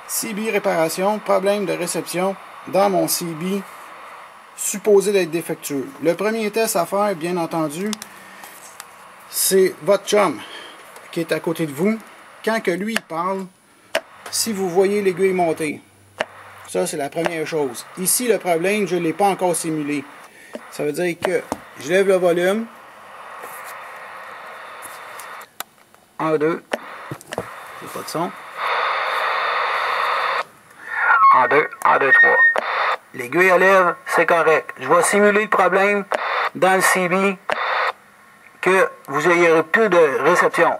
CB réparation, problème de réception dans mon CB supposé d'être défectueux. Le premier test à faire, bien entendu, c'est votre chum qui est à côté de vous. Quand que lui parle, si vous voyez l'aiguille monter, ça c'est la première chose. Ici, le problème, je ne l'ai pas encore simulé. Ça veut dire que je lève le volume. 1, 2. C'est pas de son. 1, 2, 1, 2, 3. L'aiguille à lèvre, c'est correct. Je vais simuler le problème dans le CB que vous n'ayez plus de réception.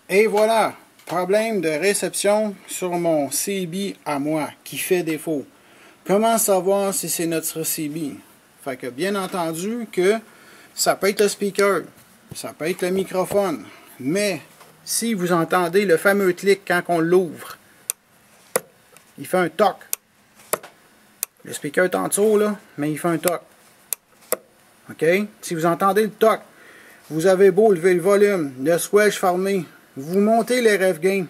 Et voilà, problème de réception sur mon CB à moi qui fait défaut. Comment savoir si c'est notre CB? Fait que bien entendu que ça peut être le speaker, ça peut être le microphone, mais si vous entendez le fameux clic quand on l'ouvre, il fait un toc. Le speaker est en dessous, là, mais il fait un toc. OK? Si vous entendez le toc, vous avez beau lever le volume, le switch fermé, vous montez les ref gain.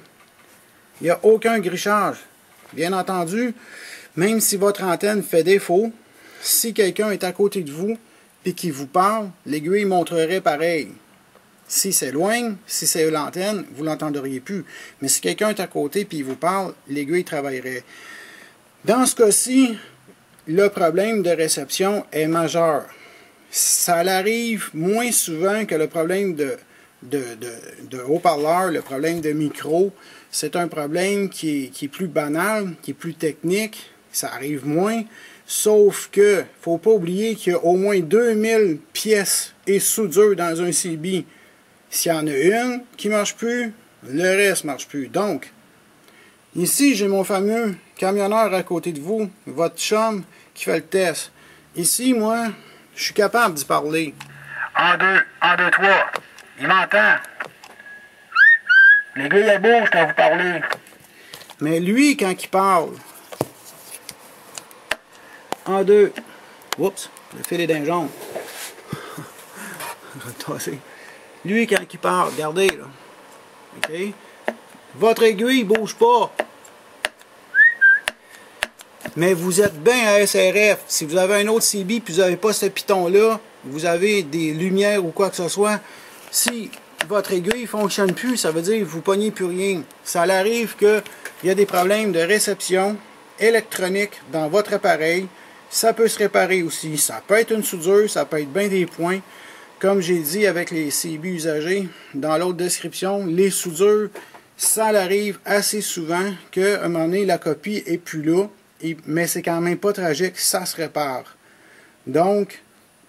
Il n'y a aucun grichage. Bien entendu, même si votre antenne fait défaut, si quelqu'un est à côté de vous et qui vous parle, l'aiguille montrerait pareil. Si c'est loin, si c'est l'antenne, vous ne l'entendriez plus. Mais si quelqu'un est à côté et il vous parle, l'aiguille travaillerait. Dans ce cas-ci, le problème de réception est majeur. Ça arrive moins souvent que le problème de haut-parleur, le problème de micro. C'est un problème qui est plus banal, qui est plus technique. Ça arrive moins. Sauf que, il ne faut pas oublier qu'il y a au moins 2000 pièces et soudures dans un CB. S'il y en a une qui ne marche plus, le reste ne marche plus. Donc, ici, j'ai mon fameux camionneur à côté de vous, votre chum, qui fait le test. Ici, moi, je suis capable d'y parler. 1, 2, 1, 2, 3. Il m'entend. L'aiguille, elle bouge quand vous parlez. Mais lui, quand il parle, 1, 2. Oups, le fil est d'un jaune. Je vais le tasser. Lui, quand il parle, regardez, là. OK? Votre aiguille ne bouge pas. Mais vous êtes bien à SRF. Si vous avez un autre CB et vous n'avez pas ce piton-là, vous avez des lumières ou quoi que ce soit, si votre aiguille ne fonctionne plus, ça veut dire que vous ne pognez plus rien. Ça arrive qu'il y a des problèmes de réception électronique dans votre appareil. Ça peut se réparer aussi. Ça peut être une soudure, ça peut être bien des points. Comme j'ai dit avec les CB usagés dans l'autre description, les soudures, ça arrive assez souvent qu'à un moment donné, la copie n'est plus là, mais c'est quand même pas tragique, ça se répare. Donc,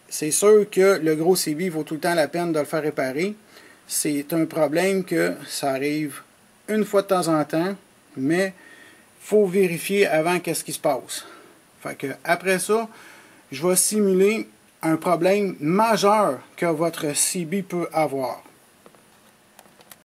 c'est sûr que le gros CB vaut tout le temps la peine de le faire réparer. C'est un problème que ça arrive une fois de temps en temps, mais il faut vérifier avant qu'est-ce qui se passe. Fait que après ça, je vais simuler un problème majeur que votre CB peut avoir.